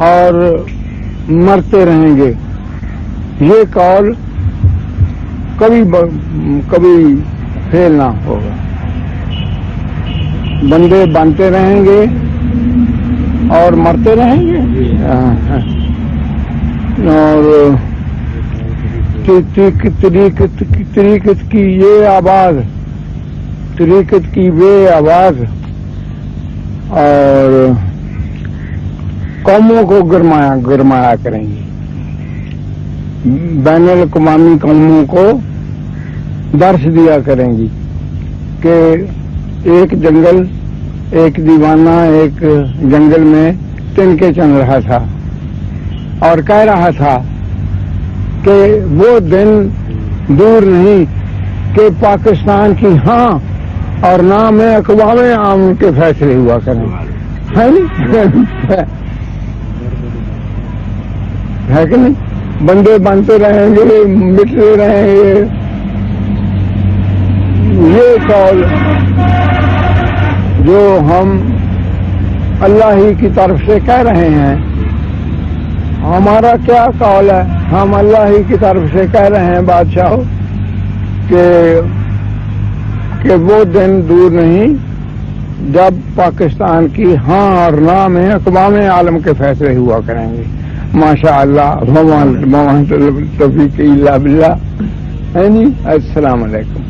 اور مرتے رہیں گے. یہ قول کبھی فیل نہ ہوگا. بندے بنتے رہیں گے اور مرتے رہیں گے. اور طریقت کی یہ آواز، طریقت کی یہ آواز اور قوموں کو گرمایا کریں گی. بین الاقوامی قوموں کو درس دیا کریں گی کہ ایک جنگل، ایک دیوانہ ایک جنگل میں تنکے چن رہا تھا اور کہہ رہا تھا کہ وہ دن دور نہیں کہ پاکستان کی ہاں اور نہ میں اقوام عام کے فیصلے ہوا کریں. ہے کہ نہیں؟ بندے بنتے رہیں گے، مٹتے رہیں گے. یہ قول جو ہم اللہ ہی کی طرف سے کہہ رہے ہیں، ہمارا کیا قول ہے؟ ہم اللہ ہی کی طرف سے کہہ رہے ہیں بادشاہو کہ وہ دن دور نہیں جب پاکستان کی ہاں اور نہ میں اقوام عالم کے فیصلے ہوا کریں گے. ماشاء اللہ توفیق الا باللہ. السلام علیکم.